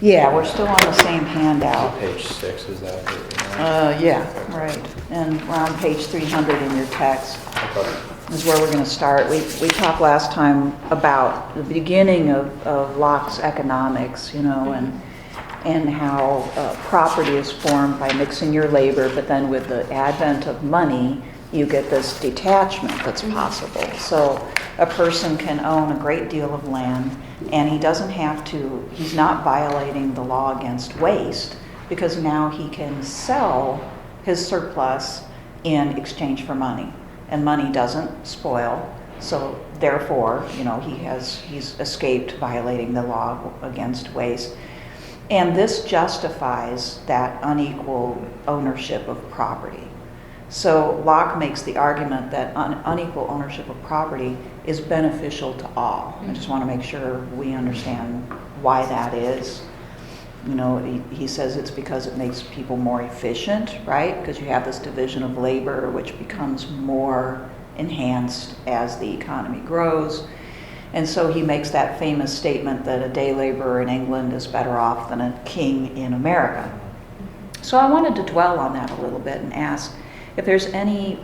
Yeah, we're still on the same handout. Page 6, is that it? Yeah, right. And we're on page 300 in your text Okay. is where we're going to start. We talked last time about the beginning of Locke's economics, and how property is formed by mixing your labor, but then with the advent of money, you get this detachment that's possible. So a person can own a great deal of land, and he's not violating the law against waste, because now he can sell his surplus in exchange for money. And money doesn't spoil, so therefore, he's escaped violating the law against waste. And this justifies that unequal ownership of property. So Locke makes the argument that unequal ownership of property is beneficial to all. I just want to make sure we understand why that is. He says it's because it makes people more efficient, right? Because you have this division of labor, which becomes more enhanced as the economy grows. And so he makes that famous statement that a day laborer in England is better off than a king in America. So I wanted to dwell on that a little bit and ask if there's any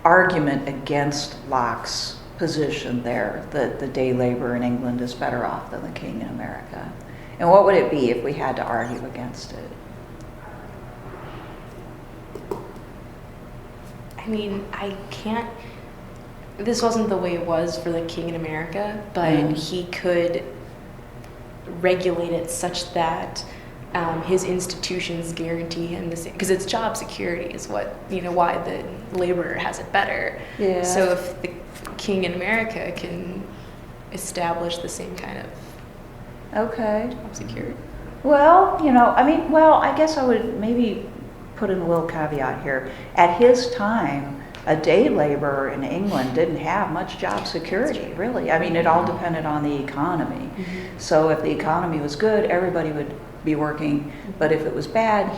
argument against Locke's position there, that the day laborer in England is better off than the king in America. And what would it be if we had to argue against it? I mean, this wasn't the way it was for the king in America, but he could regulate it such that his institutions guarantee him the same, because it's job security is what, why the laborer has it better. Yeah. So if the king in America can establish the same kind of Okay. job security. Well, I guess I would maybe put in a little caveat here. At his time, a day laborer in England didn't have much job security, really. I mean, it all depended on the economy. Mm-hmm. So if the economy was good, everybody would be working. But if it was bad,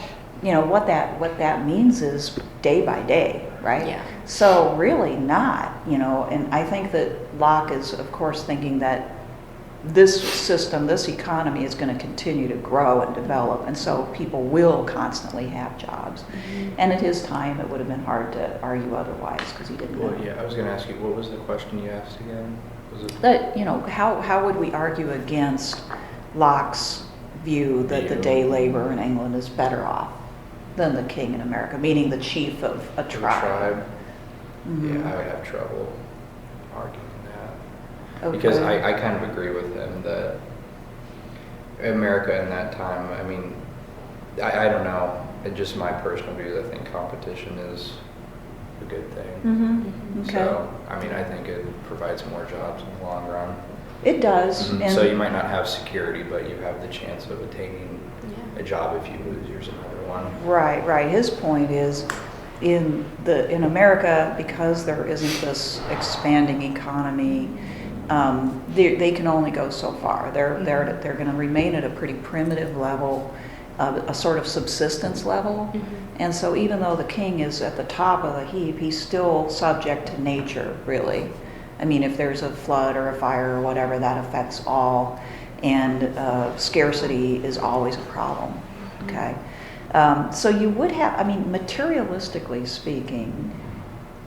what that means is day by day, right? Yeah. So really not, and I think that Locke is, of course, thinking that this system, this economy is going to continue to grow and develop, and so people will constantly have jobs. Mm-hmm. And at his time, it would have been hard to argue otherwise because he didn't Well, know. yeah, I was going to ask you, what was the question you asked again? Was it That, how would we argue against Locke's view that the day laborer in England is better off than the king in America, meaning the chief of a the tribe? Mhm. Yeah, I would have trouble arguing that. Okay. Because I kind of agree with him that America in that time, I mean, I don't know, it's just my personal view, I think competition is a good thing. Mm-hmm. Okay. So, I mean, I think it provides more jobs in the long run. It does. Mhm. And So you might not have security, but you have the chance of attaining Yeah. a job. If you lose, there's another one. Right. His point is, in America, because there isn't this expanding economy, they can only go so far. They're going to remain at a pretty primitive level, a sort of subsistence level. Mhm. And so even though the king is at the top of the heap, he's still subject to nature, really. I mean, if there's a flood or a fire or whatever, that affects all, and scarcity is always a problem. Okay. So you would have, materialistically speaking,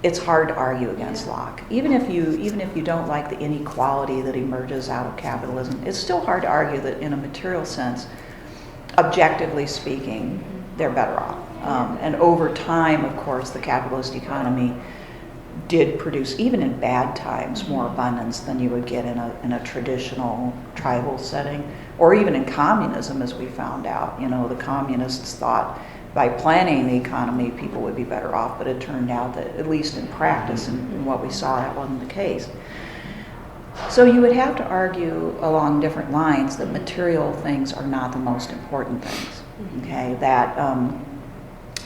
it's hard to argue against Locke. Even if you don't like the inequality that emerges out of capitalism, it's still hard to argue that in a material sense, objectively speaking, they're better off. And over time, of course, the capitalist economy did produce, even in bad times, more abundance than you would get in a traditional tribal setting, or even in communism, as we found out. The communists thought by planning the economy, people would be better off, but it turned out that, at least in practice and in what we saw, that wasn't the case. So you would have to argue along different lines that material things are not the most important things. Okay, that,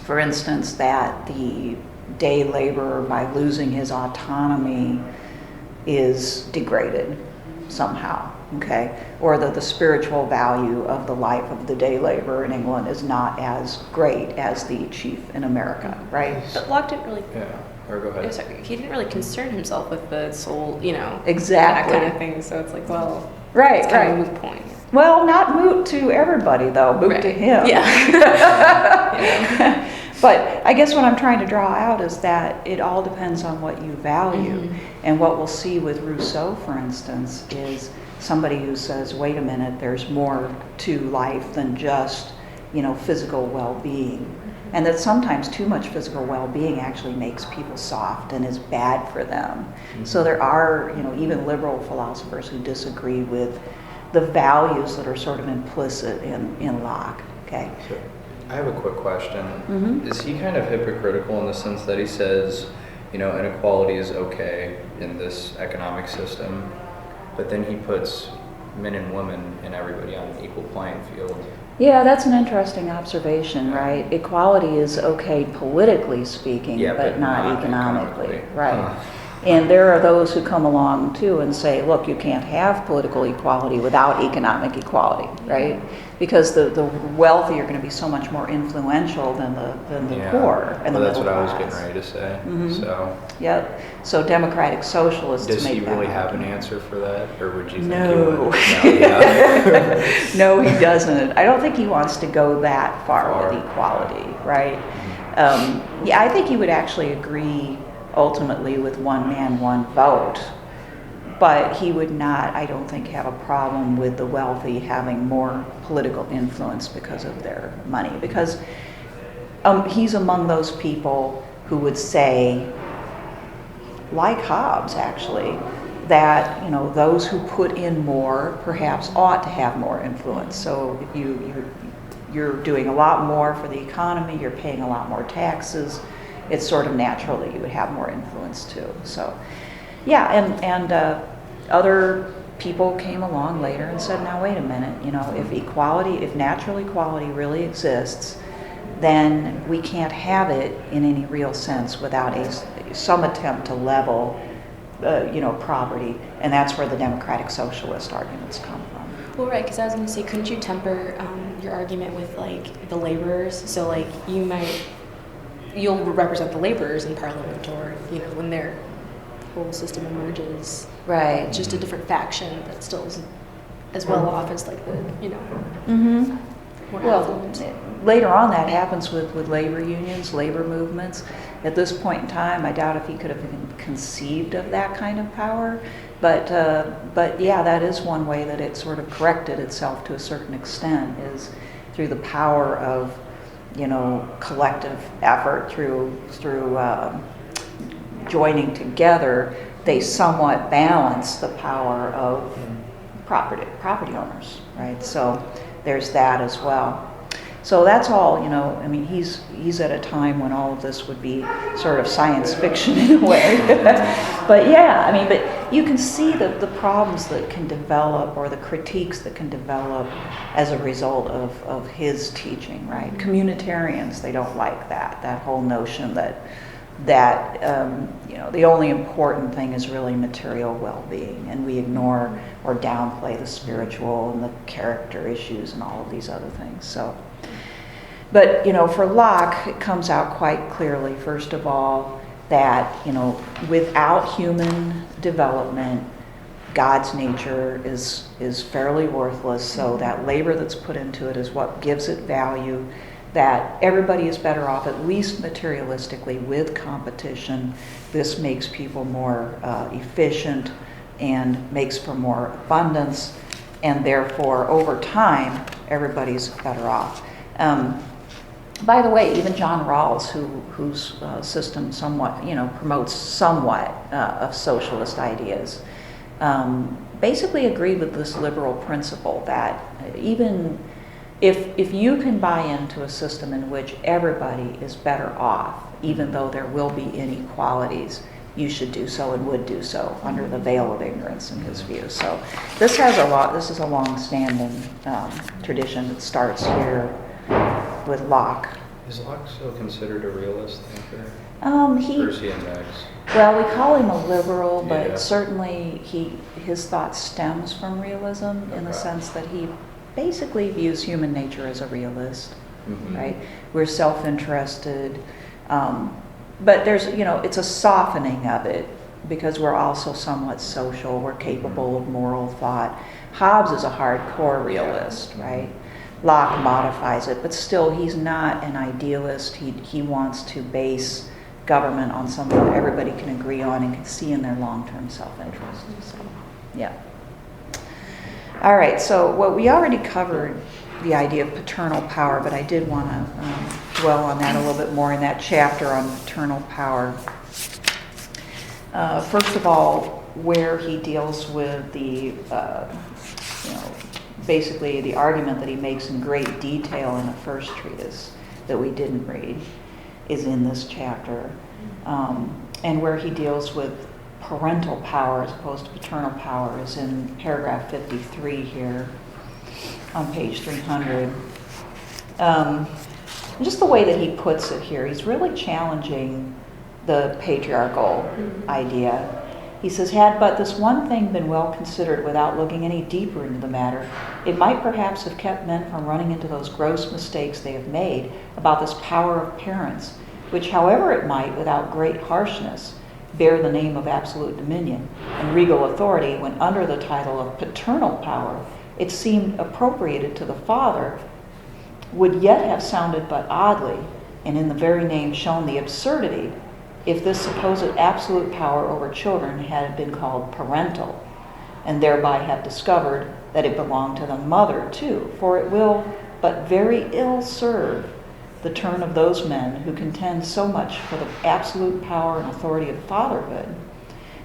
for instance, that the day laborer, by losing his autonomy, is degraded somehow, okay? Or that the spiritual value of the life of the day laborer in England is not as great as the chief in America, right? But Locke didn't really. Yeah. Or go ahead. Sorry, he didn't really concern himself with the soul, Exactly. that kind of thing. So it's like, well, Right, it's kind right. of a moot point. Well, not moot to everybody, though, moot Right. to him. Yeah. But I guess what I'm trying to draw out is that it all depends on what you value. Mhm. And what we'll see with Rousseau, for instance, is somebody who says, wait a minute, there's more to life than just, physical well-being. And that sometimes too much physical well-being actually makes people soft and is bad for them. So there are, even liberal philosophers who disagree with the values that are sort of implicit in Locke. Okay. So, I have a quick question. Mhm. Is he kind of hypocritical in the sense that he says, inequality is okay in this economic system, but then he puts men and women and everybody on an equal playing field? Yeah, that's an interesting observation, right? Equality is okay politically speaking, Yeah, but not economically, right? Huh. And there are those who come along too and say, look, you can't have political equality without economic equality, right? Because the wealthy are going to be so much more influential than the Yeah. poor and the Well, that's middle what I was class. getting ready to say. Mhm. So, Yep. So democratic socialists does make he that really have an argument. answer for that, or would you think No. he would? No, yeah. No, he doesn't. I don't think he wants to go that far with Far. equality, right? Yeah, I think he would actually agree ultimately with one man, one vote. But he would not, I don't think, have a problem with the wealthy having more political influence because of their money. Because he's among those people who would say, like Hobbes actually, that those who put in more perhaps ought to have more influence. So if you're doing a lot more for the economy, you're paying a lot more taxes, it's sort of natural that you would have more influence too. So yeah, and other people came along later and said, now wait a minute, if natural equality really exists, then we can't have it in any real sense without some attempt to level property, and that's where the democratic socialist arguments come from. Well, right, because I was going to say, couldn't you temper your argument with like the laborers? So like you'll represent the laborers in Parliament, or when their whole system emerges, Right. just a different faction that still isn't as well off as like the Mm-hmm. more Well, affluent. later on that happens with labor unions, labor movements. At this point in time, I doubt if he could have even conceived of that kind of power. But yeah, that is one way that it sort of corrected itself to a certain extent, is through the power of, collective effort, through joining together. They somewhat balance the power of property owners, right? So there's that as well. So that's all, he's at a time when all of this would be sort of science fiction in a way. But yeah, but you can see the problems that can develop, or the critiques that can develop as a result of his teaching, right? Communitarians, they don't like that whole notion that the only important thing is really material well-being, and we ignore or downplay the spiritual and the character issues and all of these other things. So, but for Locke, it comes out quite clearly, first of all, that without human development, God's nature is fairly worthless. So that labor that's put into it is what gives it value. That everybody is better off, at least materialistically, with competition. This makes people more efficient and makes for more abundance, and therefore, over time, everybody's better off. By the way, even John Rawls, whose system somewhat, promotes somewhat of socialist ideas, basically agreed with this liberal principle that even if you can buy into a system in which everybody is better off, even though there will be inequalities, you should do so and would do so under the veil of ignorance, in his view. So this is a long-standing tradition that starts here with Locke. Is Locke still considered a realist thinker? Or is he a mix? Well, we call him a liberal, but Yeah. certainly his thought stems from realism in the sense that he basically views human nature as a realist, right? We're self-interested, but there's, it's a softening of it because we're also somewhat social, we're capable of moral thought. Hobbes is a hardcore realist, right? Locke modifies it, but still he's not an idealist. He wants to base government on something that everybody can agree on and can see in their long-term self-interest. So, yeah. All right, so well, we already covered the idea of paternal power, but I did want to dwell on that a little bit more in that chapter on paternal power. First of all, where he deals with the, basically the argument that he makes in great detail in the first treatise that we didn't read is in this chapter. And where he deals with parental power as opposed to paternal power is in paragraph 53 here on page 300. Just the way that he puts it here, he's really challenging the patriarchal idea. He says, had but this one thing been well considered without looking any deeper into the matter, it might perhaps have kept men from running into those gross mistakes they have made about this power of parents, which, however it might, without great harshness, bear the name of absolute dominion and regal authority when under the title of paternal power it seemed appropriated to the father, would yet have sounded but oddly, and in the very name shown the absurdity, if this supposed absolute power over children had been called parental, and thereby have discovered that it belonged to the mother too, for it will but very ill serve the turn of those men who contend so much for the absolute power and authority of fatherhood,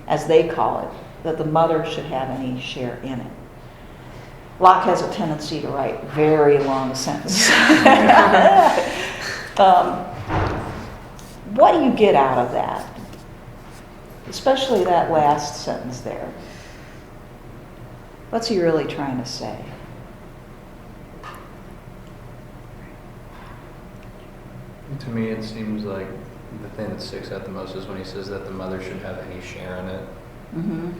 as they call it, that the mother should have any share in it. Locke has a tendency to write very long sentences. What do you get out of that? Especially that last sentence there. What's he really trying to say? To me, it seems like the thing that sticks out the most is when he says that the mother should have any share in it. Mm-hmm.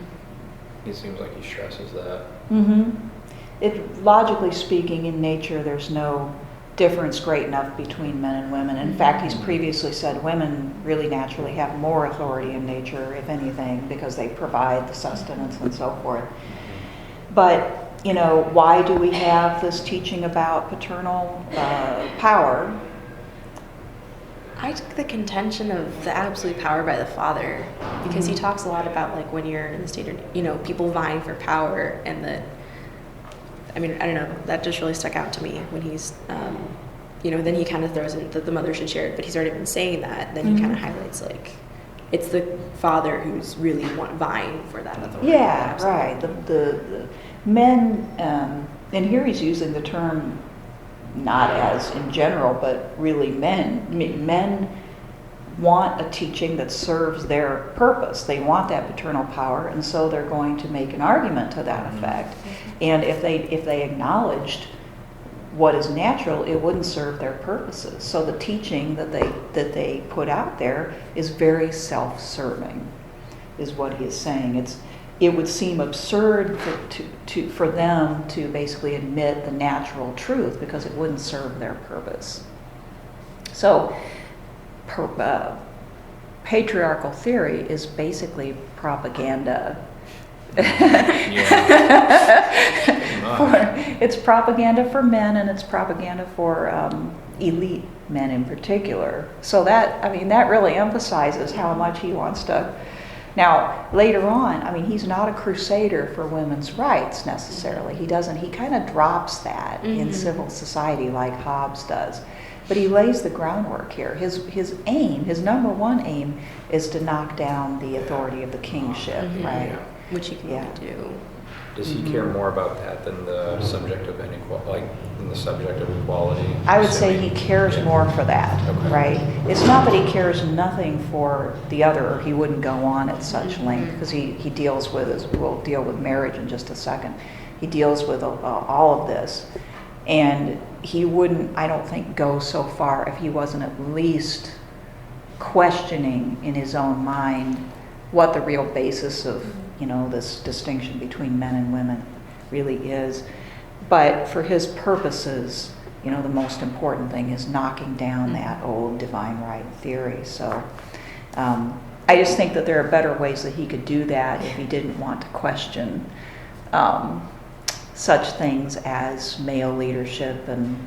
He seems like he stresses that. Mm-hmm. Logically speaking, in nature, there's no difference great enough between men and women. In fact, he's previously said women really naturally have more authority in nature, if anything, because they provide the sustenance and so forth. But, why do we have this teaching about paternal power? I took the contention of the absolute power by the father, because he talks a lot about like when you're in the state of, people vying for power, and I don't know, that just really stuck out to me when he's, then he kind of throws in that the mother should share it, but he's already been saying that. Then he kind of highlights like it's the father who's really vying for that authority. Yeah, right. The men, and here he's using the term not as in general, but really men want a teaching that serves their purpose. They want that paternal power, and so they're going to make an argument to that effect. And if they acknowledged what is natural, it wouldn't serve their purposes. So the teaching that they put out there is very self-serving, is what he is saying. It would seem absurd for them to basically admit the natural truth because it wouldn't serve their purpose. So patriarchal theory is basically propaganda. It's propaganda for men, and it's propaganda for elite men in particular. So that really emphasizes how much he wants to. Now, later on, he's not a crusader for women's rights necessarily. He kind of drops that in civil society like Hobbes does. But he lays the groundwork here. His aim, his number one aim, is to knock down the authority of the kingship, right? Yeah. Which he can do. Does he care more about that than the subject of inequality, I would say he cares more for that, okay. Right? It's not that he cares nothing for the other, or he wouldn't go on at such length, because he deals with, as we'll deal with marriage in just a second, he deals with all of this. And he wouldn't, I don't think, go so far if he wasn't at least questioning in his own mind what the real basis of this distinction between men and women really is. But for his purposes, the most important thing is knocking down that old divine right theory. So I just think that there are better ways that he could do that if he didn't want to question such things as male leadership and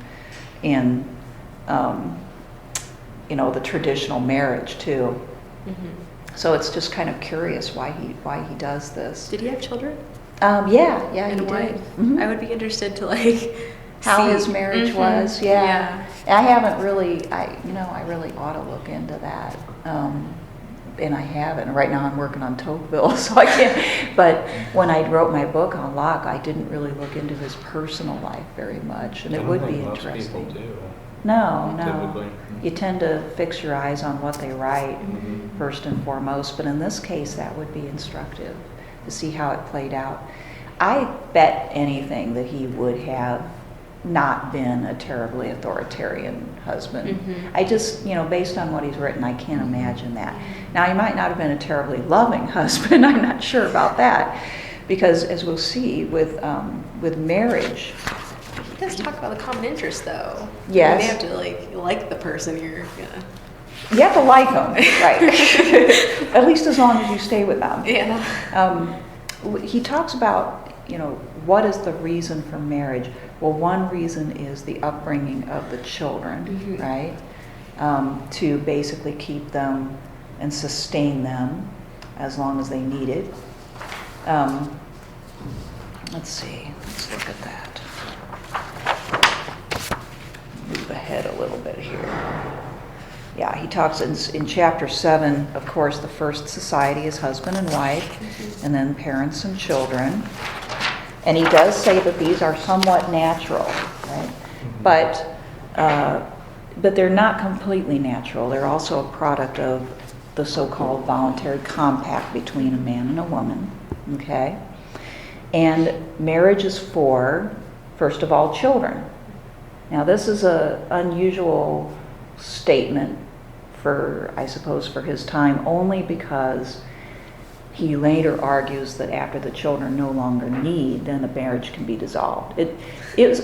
the traditional marriage too. Mm-hmm. So it's just kind of curious why he does this. Did he have children? Yeah, And he a wife? did. Mhm. I would be interested to How see. his marriage Mhm. was, yeah. Yeah. I haven't really, I really ought to look into that. And I haven't. Right now I'm working on Tocqueville, so I can't. But when I wrote my book on Locke, I didn't really look into his personal life very much, and it would be interesting. Most people do. No. Typically. You tend to fix your eyes on what they write Mhm. first and foremost, but in this case, that would be instructive to see how it played out. I bet anything that he would have not been a terribly authoritarian husband. Mhm. I just, based on what he's written, I can't imagine that. Now, he might not have been a terribly loving husband. I'm not sure about that, because as we'll see with marriage, He does talk about the common interest, though. Yes. You have to like the person you're gonna. you have to like them, right? At least as long as you stay with them. Yeah. He talks about, what is the reason for marriage? Well, one reason is the upbringing of the children, Mhm. right? To basically keep them and sustain them as long as they need it. Let's see, let's look at that. Move ahead a little bit here. Yeah, he talks in chapter 7, of course, the first society is husband and wife, and then parents and children. And he does say that these are somewhat natural, right? But they're not completely natural. They're also a product of the so-called voluntary compact between a man and a woman, okay? And marriage is for, first of all, children. Now, this is an unusual statement for his time, only because he later argues that after the children no longer need, then the marriage can be dissolved. It's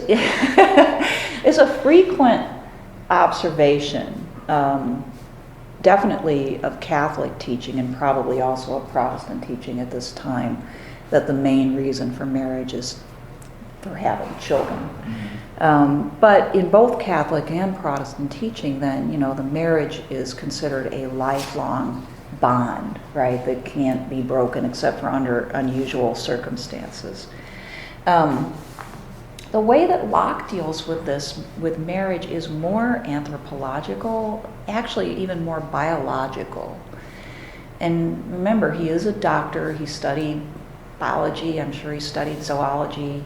a frequent observation, definitely of Catholic teaching and probably also of Protestant teaching at this time, that the main reason for marriage is for having children. But in both Catholic and Protestant teaching, then, the marriage is considered a lifelong bond, right, that can't be broken except for under unusual circumstances. The way that Locke deals with this, with marriage, is more anthropological, actually even more biological. And remember, he is a doctor, he studied biology, I'm sure he studied zoology,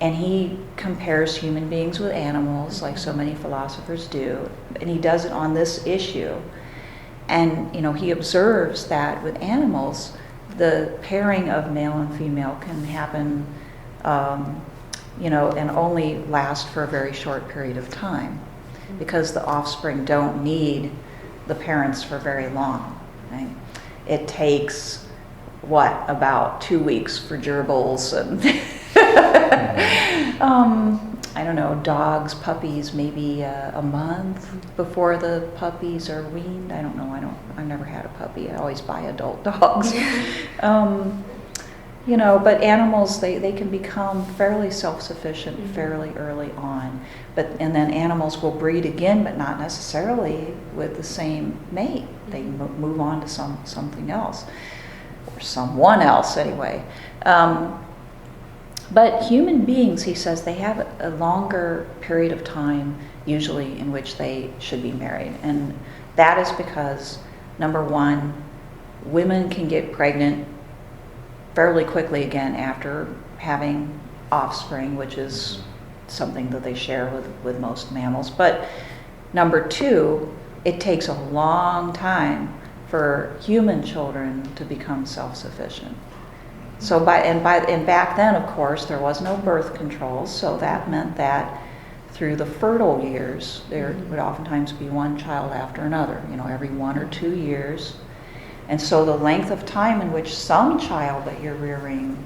and he compares human beings with animals, like so many philosophers do, and he does it on this issue. And, he observes that with animals, the pairing of male and female can happen, and only last for a very short period of time, because the offspring don't need the parents for very long, right? It takes, about 2 weeks for gerbils and I don't know, dogs, puppies, maybe a month before the puppies are weaned. I don't know. I've never had a puppy. I always buy adult dogs. But animals, they can become fairly self-sufficient fairly early on. And then animals will breed again, but not necessarily with the same mate. They move on to something else, or someone else anyway. But human beings, he says, they have a longer period of time usually in which they should be married. And that is because, number one, women can get pregnant fairly quickly again after having offspring, which is something that they share with most mammals. But number two, it takes a long time for human children to become self-sufficient. So back then, of course, there was no birth control, so that meant that through the fertile years, there would oftentimes be one child after another, every 1 or 2 years. And so the length of time in which some child that you're rearing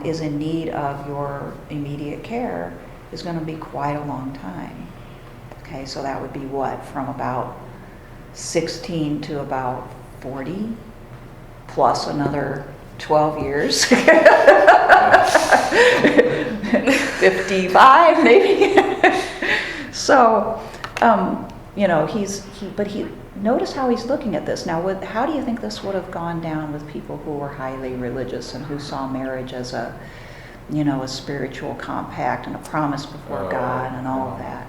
is in need of your immediate care is going to be quite a long time. Okay, so that would be from about 16 to about 40 plus another 12 years. 55 maybe. So, notice how he's looking at this. Now, how do you think this would have gone down with people who were highly religious and who saw marriage as a spiritual compact and a promise before God and all of that?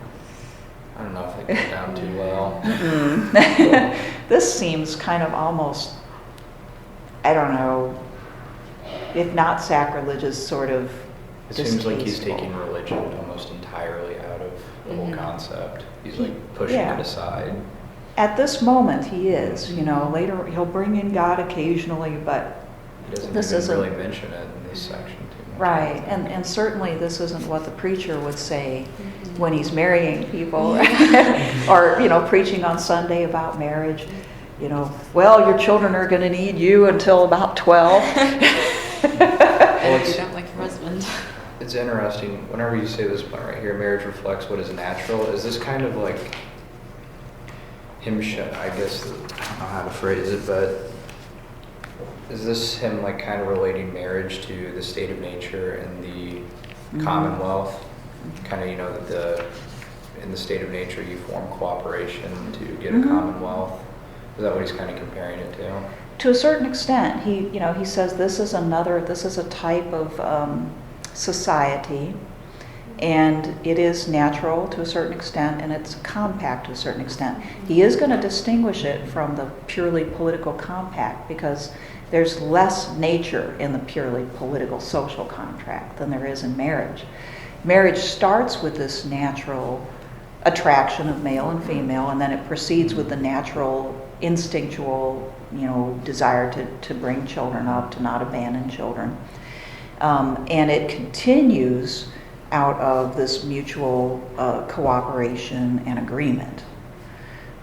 I don't know if it goes down too well. This seems kind of almost, I don't know, if not sacrilegious, sort of It seems like he's distasteful. taking religion almost entirely out of the whole concept. He's like He- pushing yeah. it aside. At this moment, he is. Later he'll bring in God occasionally, but He doesn't this even isn't really mention it in this section too much. right. And certainly this isn't what the preacher would say when he's marrying people, or preaching on Sunday about marriage. Well, your children are going to need you until about 12. Well, You don't like your husband. It's interesting, whenever you say this point right here, marriage reflects what is natural, is this kind of like him, I guess, I don't know how to phrase it, but is this him like kind of relating marriage to the state of nature and the commonwealth? Kind of, that in the state of nature you form cooperation to get a commonwealth. Is that what he's kind of comparing it to? To a certain extent, he says this is a type of society, and it is natural to a certain extent, and it's compact to a certain extent. He is going to distinguish it from the purely political compact, because there's less nature in the purely political social contract than there is in marriage. Marriage starts with this natural attraction of male and female, and then it proceeds with the natural instinctual desire to bring children up, to not abandon children, and it continues out of this mutual cooperation and agreement,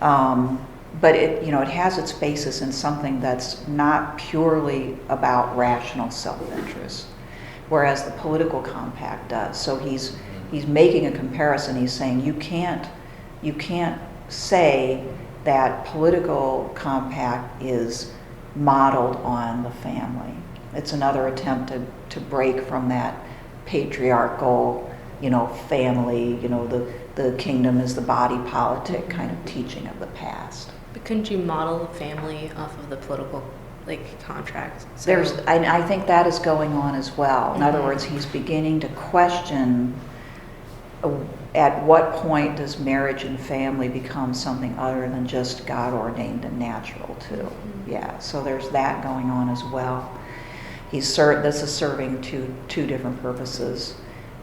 but it has its basis in something that's not purely about rational self-interest, whereas the political compact does. So he's making a comparison. He's saying you can't say that political compact is modeled on the family. It's another attempt to break from that patriarchal, family, the kingdom is the body politic kind of teaching of the past. But couldn't you model the family off of the political contract? So, I think that is going on as well. In other words, he's beginning to question at what point does marriage and family become something other than just God ordained and natural too. Yeah, so there's that going on as well. This is serving two different purposes.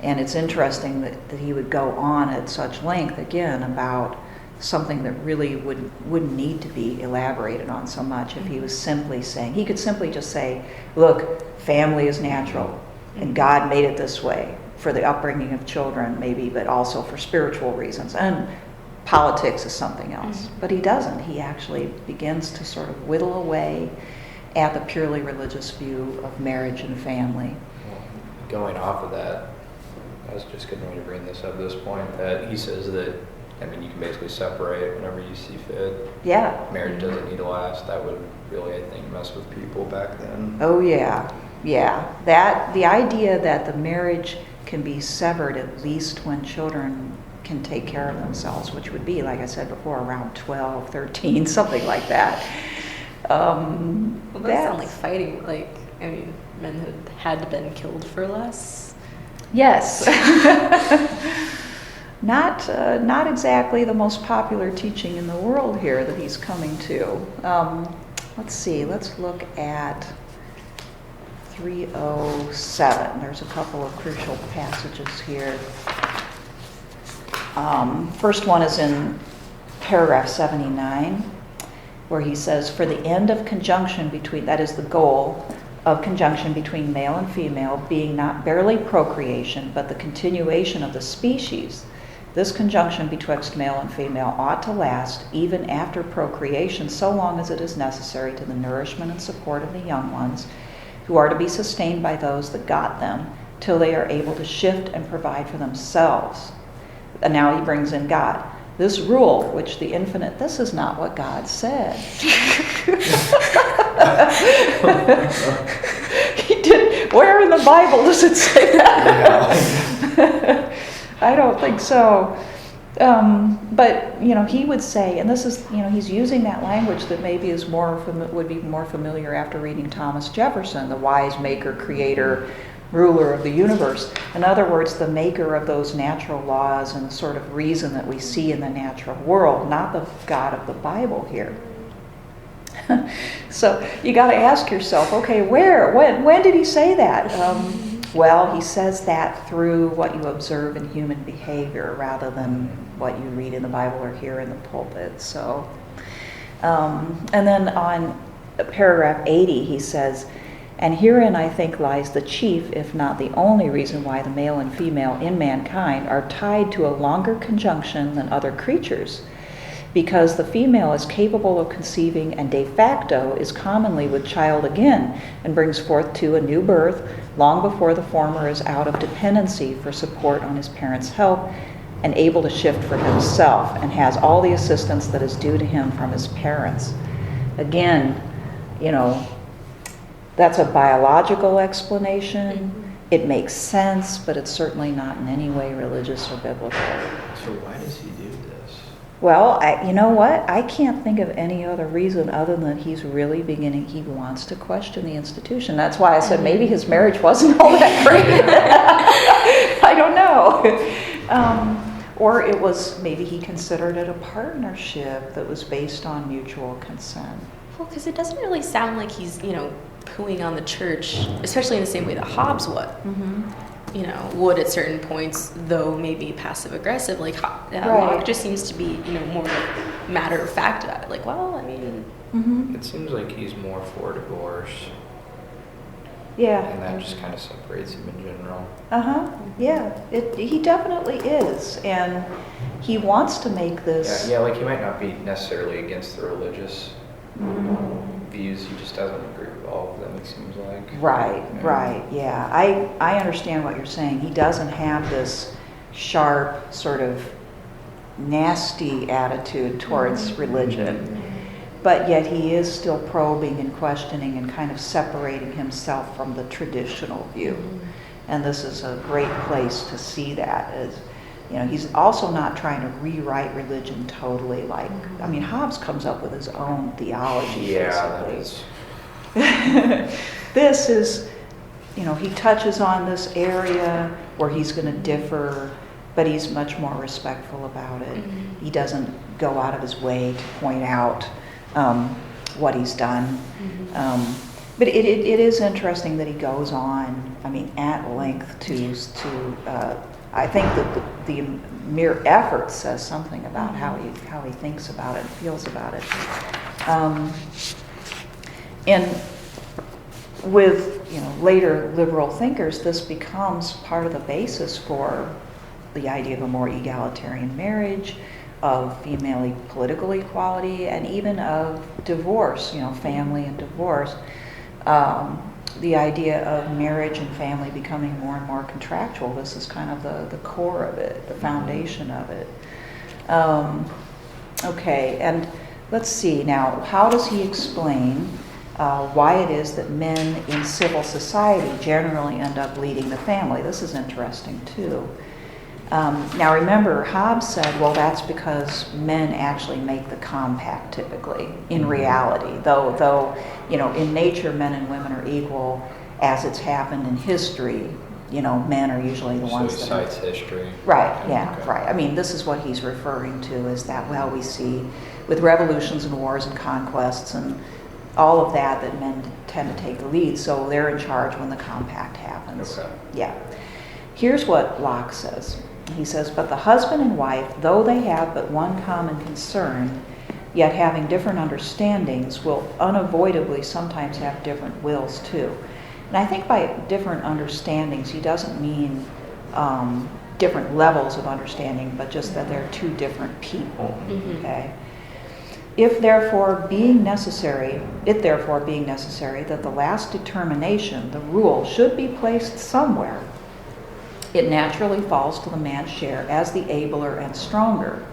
And it's interesting that he would go on at such length again about something that really wouldn't need to be elaborated on so much if he was simply saying, he could simply just say, look, family is natural and God made it this way for the upbringing of children maybe, but also for spiritual reasons, and politics is something else. But he doesn't. He actually begins to sort of whittle away at the purely religious view of marriage and family. Well, going off of that, I was just going to bring this up at this point, that he says that, you can basically separate whenever you see fit. Yeah. Marriage doesn't need to last. That would really, I think, mess with people back then. Oh yeah. The idea that the marriage can be severed at least when children can take care of themselves, which would be, like I said before, around 12, 13, something like that. well, that sounds like fighting. Men had been killed for less. Yes. Not exactly the most popular teaching in the world here that he's coming to. Let's look at 307. There's a couple of crucial passages here. First one is in paragraph 79, where he says, for the end of conjunction between, that is the goal of conjunction between male and female, being not barely procreation, but the continuation of the species, this conjunction betwixt male and female ought to last even after procreation, so long as it is necessary to the nourishment and support of the young ones, who are to be sustained by those that got them, till they are able to shift and provide for themselves. And now he brings in God. this rule, which the infinite, this is not what God said. He did. Where in the Bible does it say that? Yeah. I don't think so. But he would say, and this is, he's using that language that maybe is would be more familiar after reading Thomas Jefferson, the wise maker, creator, ruler of the universe. In other words, the maker of those natural laws and sort of reason that we see in the natural world, not the God of the Bible here. So you got to ask yourself, okay, when did he say that? Well, he says that through what you observe in human behavior rather than what you read in the Bible or hear in the pulpit. So, and then on paragraph 80, he says, and herein I think lies the chief, if not the only reason why the male and female in mankind are tied to a longer conjunction than other creatures, because the female is capable of conceiving and de facto is commonly with child again and brings forth to a new birth long before the former is out of dependency for support on his parents' help and able to shift for himself and has all the assistance that is due to him from his parents. Again, that's a biological explanation. It makes sense, but it's certainly not in any way religious or biblical. So why does he do this? Well, you know what? I can't think of any other reason other than he wants to question the institution. That's why I said maybe his marriage wasn't all that great. I don't know. Or it was, maybe he considered it a partnership that was based on mutual consent. Well, because it doesn't really sound like he's, pooing on the church, especially in the same way that Hobbes would. Mm-hmm. Would at certain points, though maybe passive aggressive. Like Right. Locke just seems to be, more matter of fact about it. Like, well, I mean, Mm-hmm. It seems like he's more for divorce, Yeah. and that just kind of separates him in general. Uh-huh. Yeah. He definitely is. And he wants to make this... Yeah, like he might not be necessarily against the religious views, he just doesn't agree with all of them, it seems like. Right, yeah. I understand what you're saying. He doesn't have this sharp, sort of nasty attitude towards religion, but yet he is still probing and questioning and kind of separating himself from the traditional view. And this is a great place to see that. He's also not trying to rewrite religion totally. Hobbes comes up with his own theology, basically. This is, he touches on this area where he's going to differ, but he's much more respectful about it. He doesn't go out of his way to point out what he's done. But it is interesting that he goes on, at length to I think that the mere effort says something about how he thinks about it, feels about it. And with later liberal thinkers, this becomes part of the basis for the idea of a more egalitarian marriage, of female political equality, and even of divorce, family and divorce. The idea of marriage and family becoming more and more contractual. This is kind of the core of it, the foundation of it. Okay, and let's see now, how does he explain why it is that men in civil society generally end up leading the family? This is interesting too. Now remember, Hobbes said, well, that's because men actually make the compact typically, in reality. Though in nature, men and women are equal as it's happened in history. Men are usually the ones that cites history. Right, yeah, Okay. right. This is what he's referring to is that, we see with revolutions and wars and conquests and all of that men tend to take the lead, so they're in charge when the compact happens. Okay. Yeah. Here's what Locke says. He says, but the husband and wife, though they have but one common concern, yet having different understandings, will unavoidably sometimes have different wills too. And I think by different understandings, he doesn't mean different levels of understanding, but just that they're two different people, okay? It therefore being necessary that the last determination, the rule, should be placed somewhere, it naturally falls to the man's share as the abler and stronger.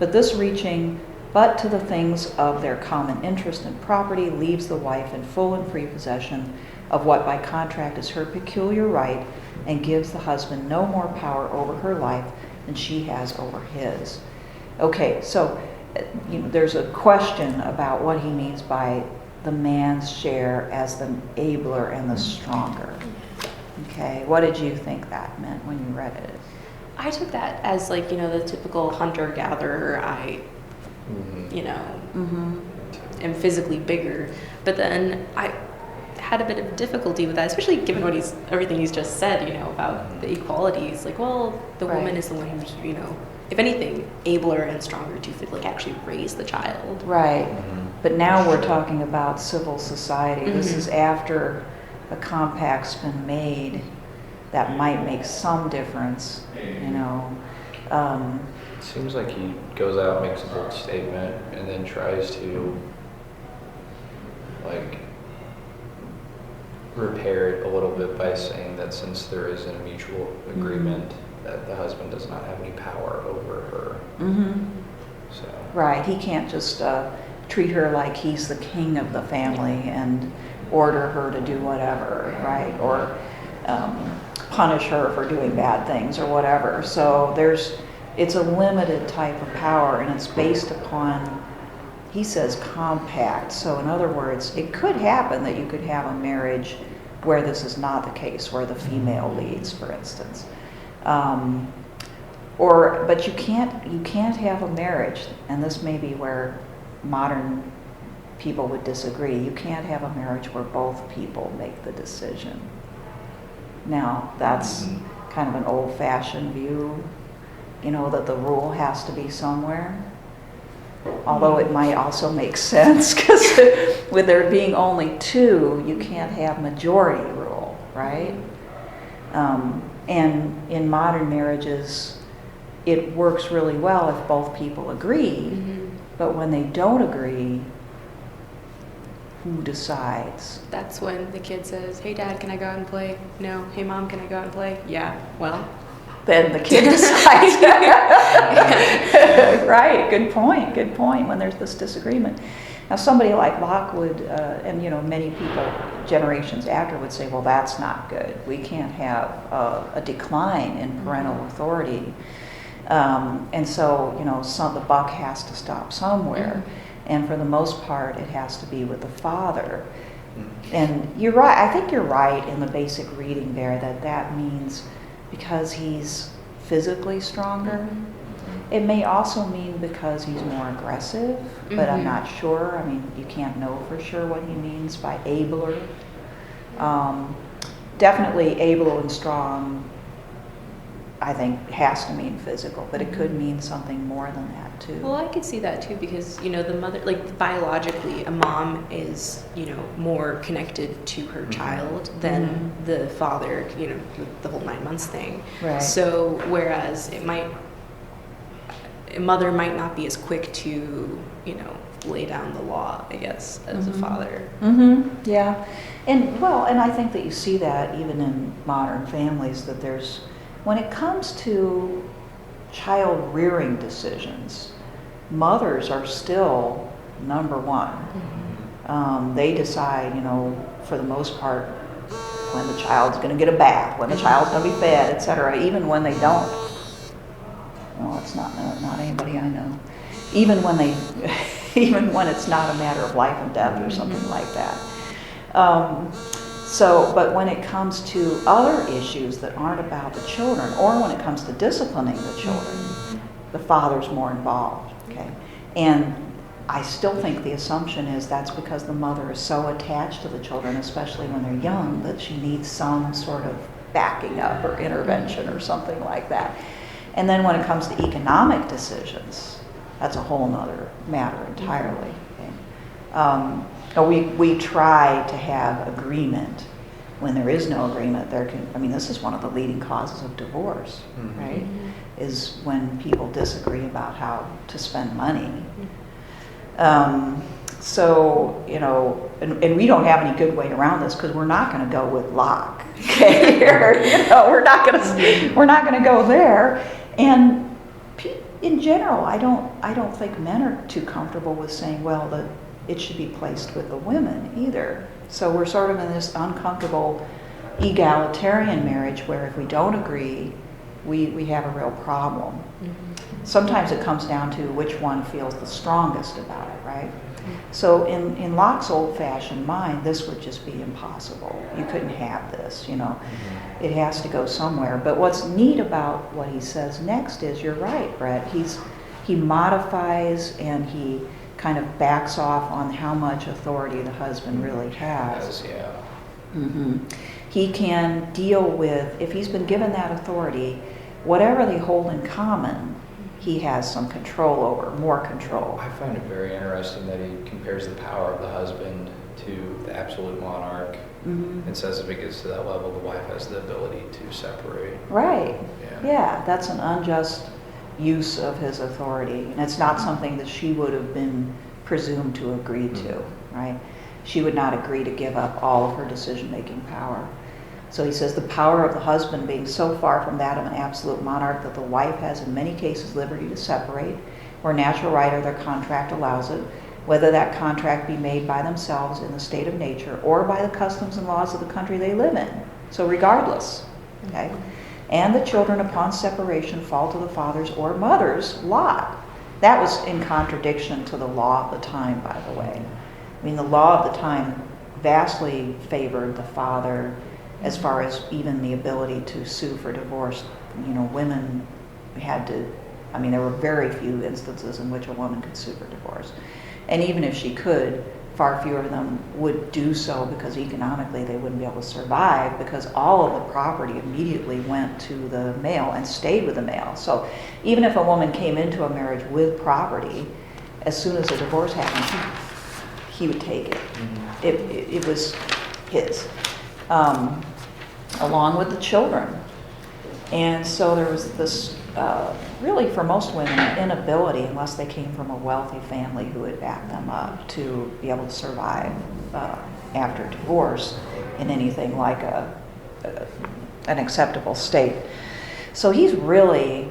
but this reaching but to the things of their common interest and property leaves the wife in full and free possession of what by contract is her peculiar right, and gives the husband no more power over her life than she has over his. Okay, so there's a question about what he means by the man's share as the abler and the stronger. Okay, what did you think that meant when you read it? I took that as the typical hunter-gatherer. I am physically bigger, but then I had a bit of difficulty with that, especially given everything he's just said, about the equalities. The woman is the one who's, if anything, abler and stronger to actually raise the child. Right. But now we're talking about civil society. This is after a compact's been made that might make some difference, It seems like he goes out, makes a bold statement, and then tries to repair it a little bit by saying that since there is a mutual agreement, that the husband does not have any power over her. So. Right. He can't just treat her like he's the king of the family and order her to do whatever, right? Or punish her for doing bad things or whatever. So it's a limited type of power, and it's based upon, he says, compact. So in other words, it could happen that you could have a marriage where this is not the case, where the female leads, for instance. But you can't have a marriage, and this may be where modern people would disagree. You can't have a marriage where both people make the decision. Now, that's kind of an old-fashioned view, that the rule has to be somewhere. Although it might also make sense, because with there being only two, you can't have majority rule, right? And in modern marriages, it works really well if both people agree, but when they don't agree, who decides? That's when the kid says, "Hey Dad, can I go out and play?" "No." "Hey Mom, can I go out and play?" "Yeah." "Well." Then the kid decides. Right, good point, when there's this disagreement. Now somebody like Locke would, and many people, generations after, would say, well, that's not good. We can't have a decline in parental authority. And so, the buck has to stop somewhere. And for the most part, it has to be with the father. And you're right, I think you're right in the basic reading there that means because he's physically stronger. It may also mean because he's more aggressive, but I'm not sure. I mean, you can't know for sure what he means by abler. Definitely able and strong, I think, has to mean physical, but it could mean something more than that too. Well, I could see that too, because the mother, biologically, a mom is more connected to her child than the father, the whole 9 months thing. Right. So whereas a mother might not be as quick to lay down the law, I guess, as a father. Yeah, and I think that you see that even in modern families, that there's, when it comes to child rearing decisions, mothers are still number one. They decide, for the most part, when the child's going to get a bath, when the child's going to be fed, etc. Even when they don't. Well, it's not anybody I know. Even when it's not a matter of life and death or something like that. But when it comes to other issues that aren't about the children, or when it comes to disciplining the children, the father's more involved, okay? And I still think the assumption is that's because the mother is so attached to the children, especially when they're young, that she needs some sort of backing up or intervention or something like that. And then when it comes to economic decisions, that's a whole nother matter entirely. Okay? We try to have agreement. When there is no agreement, this is one of the leading causes of divorce, right? Is when people disagree about how to spend money. And we don't have any good way around this, because we're not going to go with Locke. Okay? We're not going to go there. And in general, I don't think men are too comfortable with saying, well, it should be placed with the women either. So we're sort of in this uncomfortable egalitarian marriage where if we don't agree, we have a real problem. Mm-hmm. Sometimes it comes down to which one feels the strongest about it, right? So in Locke's old-fashioned mind, this would just be impossible. You couldn't have this, you know. Mm-hmm. It has to go somewhere. But what's neat about what he says next is, you're right, Brett, he modifies and he kind of backs off on how much authority the husband really has. Yeah. Mm-hmm. He can deal with, if he's been given that authority, whatever they hold in common, he has some control over, more control. I find it very interesting that he compares the power of the husband to the absolute monarch, mm-hmm. and says if it gets to that level, the wife has the ability to separate. Right. Yeah, that's an unjust use of his authority, and it's not something that she would have been presumed to agree to, right? She would not agree to give up all of her decision-making power. So he says the power of the husband being so far from that of an absolute monarch that the wife has in many cases liberty to separate, where natural right or their contract allows it, whether that contract be made by themselves in the state of nature or by the customs and laws of the country they live in. So regardless, okay? And the children upon separation fall to the father's or mother's lot. That was in contradiction to the law of the time, by the way. I mean, the law of the time vastly favored the father as far as even the ability to sue for divorce. You know, women had to, I mean, there were very few instances in which a woman could sue for divorce. And even if she could, far fewer of them would do so because economically they wouldn't be able to survive, because all of the property immediately went to the male and stayed with the male. So even if a woman came into a marriage with property, as soon as a divorce happened, he would take it. Mm-hmm. It was his. Along with the children. And so there was this, really for most women, inability, unless they came from a wealthy family who would back them up, to be able to survive after divorce in anything like an acceptable state. So he's really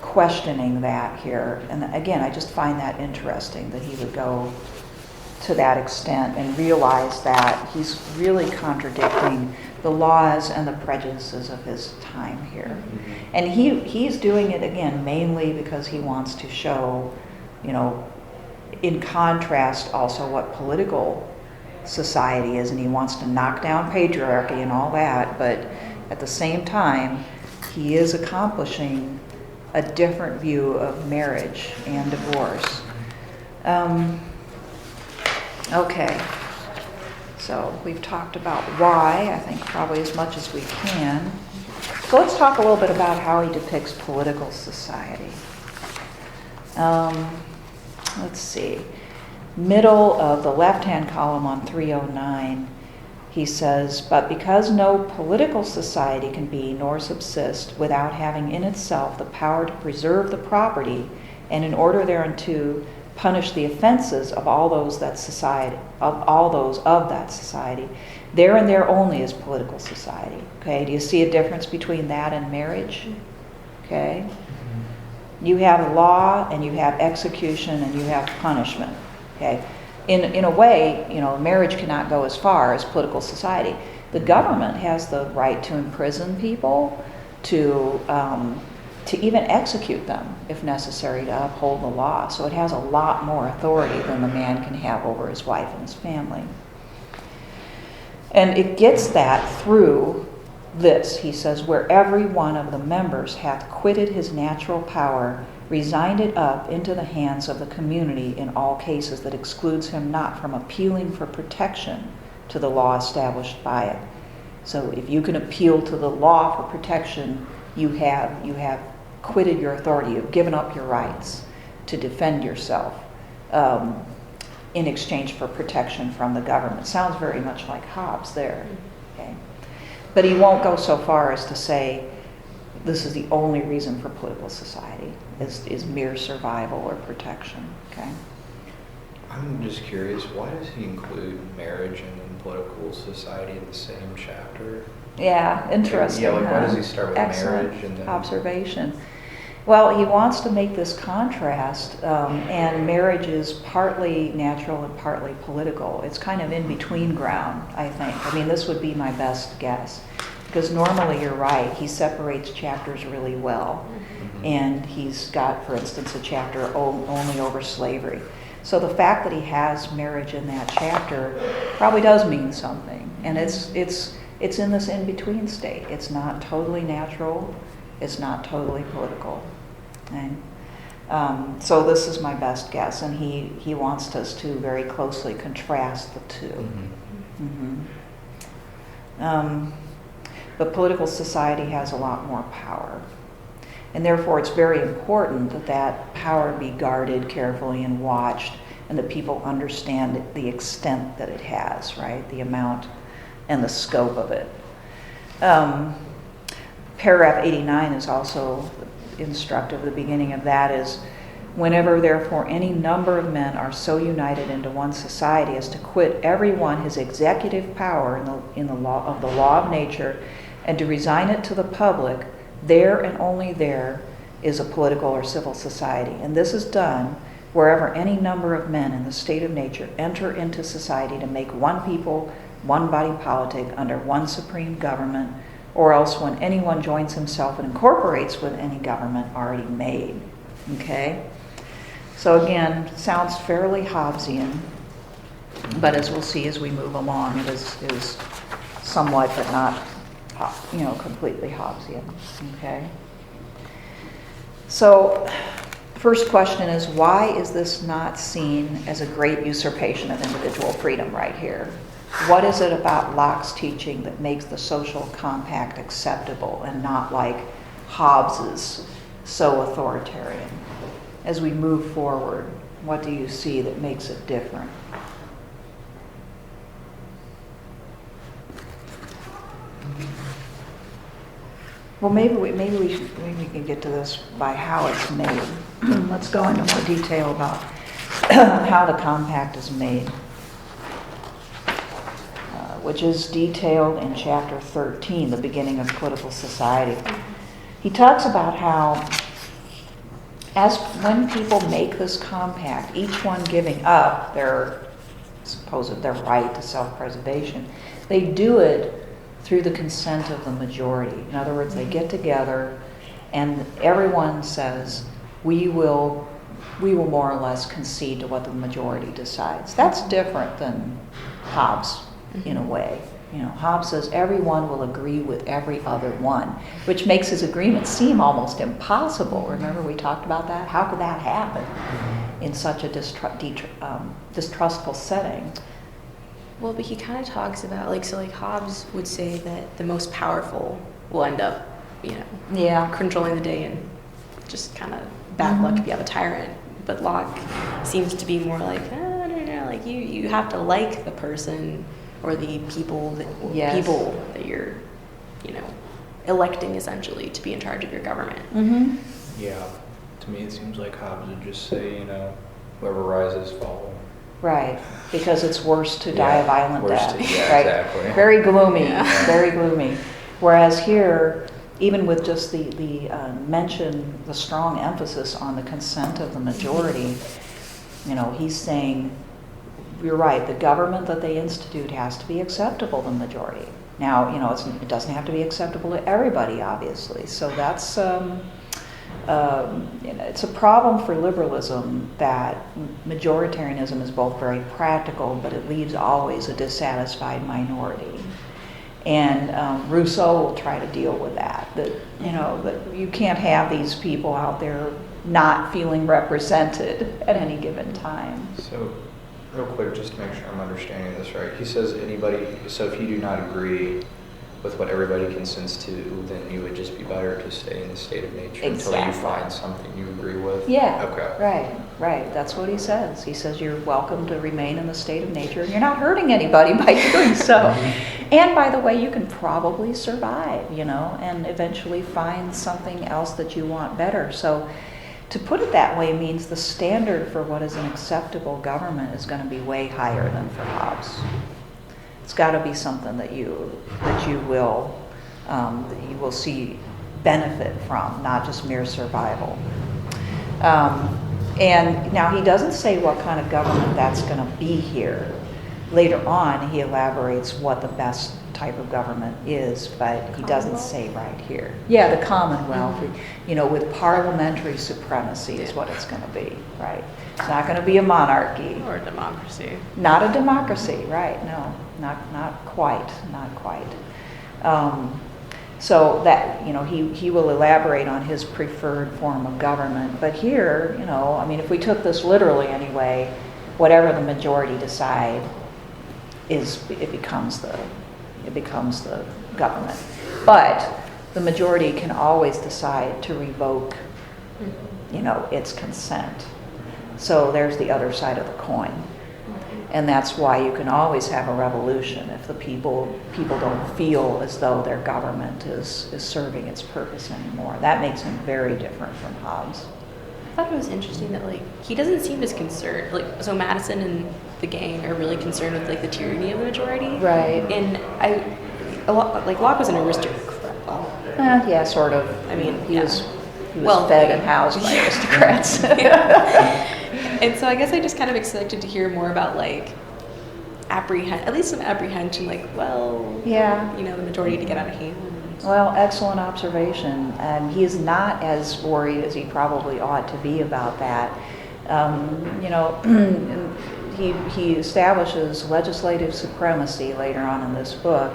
questioning that here. And again, I just find that interesting that he would go to that extent and realize that he's really contradicting the laws and the prejudices of his time here. Mm-hmm. And he's doing it again mainly because he wants to show, you know, in contrast also what political society is, and he wants to knock down patriarchy and all that, but at the same time he is accomplishing a different view of marriage and divorce. Okay, so we've talked about why, I think probably as much as we can. So let's talk a little bit about how he depicts political society. Let's see. Middle of the left-hand column on 309, he says, but because no political society can be nor subsist without having in itself the power to preserve the property, and in order thereunto punish the offenses of all those that society, of that society, there and there only is political society. Okay, do you see a difference between that and marriage? Okay, you have law and you have execution and you have punishment. Okay, in a way, you know, marriage cannot go as far as political society. The government has the right to imprison people, to even execute them if necessary, to uphold the law. So it has a lot more authority than the man can have over his wife and his family. And it gets that through this. He says, where every one of the members hath quitted his natural power, resigned it up into the hands of the community in all cases, that excludes him not from appealing for protection to the law established by it. So if you can appeal to the law for protection, you have quitted your authority. You've given up your rights to defend yourself in exchange for protection from the government. Sounds very much like Hobbes there. Okay? But he won't go so far as to say this is the only reason for political society, is mere survival or protection. Okay? I'm just curious, why does he include marriage and political society in the same chapter? Yeah, interesting. Yeah, like why does he start with Excellent marriage and then observation. Well, he wants to make this contrast, and marriage is partly natural and partly political. It's kind of in between ground, I think. I mean, this would be my best guess. Because normally, you're right, he separates chapters really well. And he's got, for instance, a chapter only over slavery. So the fact that he has marriage in that chapter probably does mean something. And it's in this in-between state. It's not totally natural. It's not totally political. Okay? So this is my best guess, and he wants us to very closely contrast the two. But political society has a lot more power. And therefore, it's very important that that power be guarded carefully and watched, and that people understand the extent that it has, right? The amount and the scope of it. Paragraph 89 is also instructive. The beginning of that is, whenever therefore any number of men are so united into one society as to quit every one his executive power in the law of nature, and to resign it to the public, there and only there is a political or civil society. And this is done wherever any number of men in the state of nature enter into society to make one people, one body politic under one supreme government, or else when anyone joins himself and incorporates with any government already made. Okay? So again, sounds fairly Hobbesian, but as we'll see as we move along, it is somewhat, but not, completely Hobbesian. Okay? So, first question is, why is this not seen as a great usurpation of individual freedom right here? What is it about Locke's teaching that makes the social compact acceptable and not like Hobbes's so authoritarian? As we move forward, what do you see that makes it different? Well, maybe we can get to this by how it's made. Let's go into more detail about how the compact is made, which is detailed in chapter 13, the beginning of political society. He talks about how when people make this compact, each one giving up their right to self-preservation, they do it through the consent of the majority. In other words, they get together and everyone says, we will more or less concede to what the majority decides. That's different than Hobbes, in a way. Hobbes says everyone will agree with every other one, which makes his agreement seem almost impossible. Remember we talked about that? How could that happen in such a distrustful setting? Well, but he kind of talks about, Hobbes would say that the most powerful will end up, controlling the day and just kind of bad luck if you have a tyrant. But Locke seems to be more like, I don't know, you have to like the person or the people that you're, electing essentially to be in charge of your government. Mm-hmm. Yeah, to me it seems like Hobbes would just say, whoever rises, follow. Right, because it's worse to die a violent death. Right? Exactly. Very gloomy, very gloomy. Whereas here, even with just the strong emphasis on the consent of the majority, he's saying, you're right, the government that they institute has to be acceptable to the majority. Now, it doesn't have to be acceptable to everybody, obviously. So that's, it's a problem for liberalism that majoritarianism is both very practical, but it leaves always a dissatisfied minority. And Rousseau will try to deal with that that you can't have these people out there not feeling represented at any given time. So, real quick, just to make sure I'm understanding this right, he says so if you do not agree with what everybody consents to, then you would just be better to stay in the state of nature until you find something you agree with? Yeah. Okay. Right. That's what he says. He says you're welcome to remain in the state of nature and you're not hurting anybody by doing so. And by the way, you can probably survive, and eventually find something else that you want better. So to put it that way means the standard for what is an acceptable government is going to be way higher than for Hobbes. It's got to be something that you will see benefit from, not just mere survival. And now he doesn't say what kind of government that's going to be here. Later on, he elaborates what the best type of government is, but he doesn't say right here. Yeah, the Commonwealth, with parliamentary supremacy is what it's going to be, right? It's not going to be a monarchy. Or a democracy. Not a democracy, right? No, not quite. So that, he will elaborate on his preferred form of government. But here, if we took this literally anyway, whatever the majority decide it becomes the government. But the majority can always decide to revoke, its consent. So there's the other side of the coin. And that's why you can always have a revolution if the people don't feel as though their government is serving its purpose anymore. That makes him very different from Hobbes. I thought it was interesting that he doesn't seem as concerned. So Madison and the gang are really concerned with the tyranny of the majority. Right. And Locke was an aristocrat. Yeah, sort of. I mean, he was fed and housed by aristocrats. And so I guess I just kind of expected to hear more about at least some apprehension, the majority to get out of hand. Well, excellent observation. He is not as worried as he probably ought to be about that. He establishes legislative supremacy later on in this book,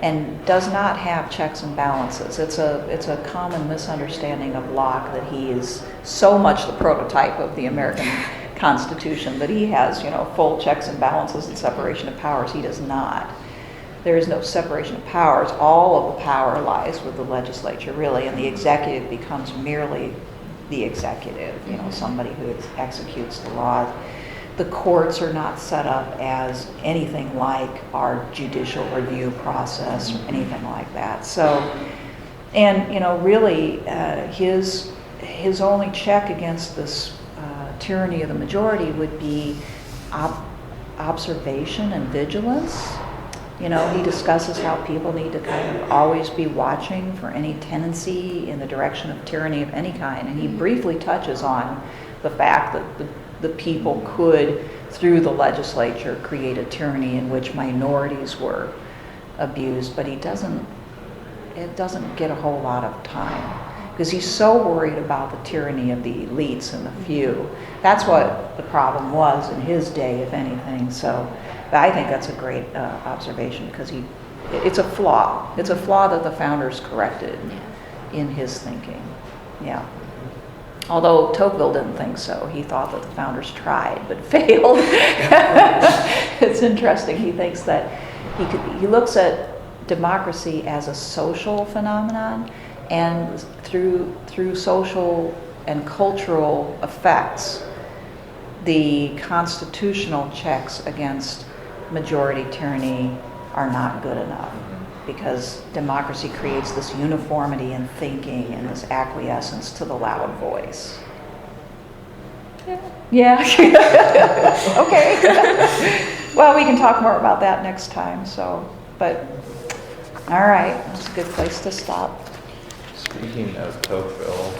and does not have checks and balances. It's a common misunderstanding of Locke that he is so much the prototype of the American Constitution that he has, full checks and balances and separation of powers. He does not. There is no separation of powers. All of the power lies with the legislature, really, and the executive becomes merely the executive, somebody who executes the laws. The courts are not set up as anything like our judicial review process or anything like that. So, and really, his only check against this tyranny of the majority would be observation and vigilance. He discusses how people need to kind of always be watching for any tendency in the direction of tyranny of any kind. And he briefly touches on the fact that the people could, through the legislature, create a tyranny in which minorities were abused. But it doesn't get a whole lot of time, because he's so worried about the tyranny of the elites and the few. That's what the problem was in his day, if anything. So I think that's a great observation, because it's a flaw. It's a flaw that the founders corrected in his thinking. Yeah. Although Tocqueville didn't think so. He thought that the founders tried but failed. It's interesting. He thinks that he looks at democracy as a social phenomenon, and through social and cultural effects, the constitutional checks against majority tyranny are not good enough, because democracy creates this uniformity in thinking and this acquiescence to the loud voice. Yeah. Okay. Well, we can talk more about that next time. But all right, that's a good place to stop. Speaking of Tocqueville,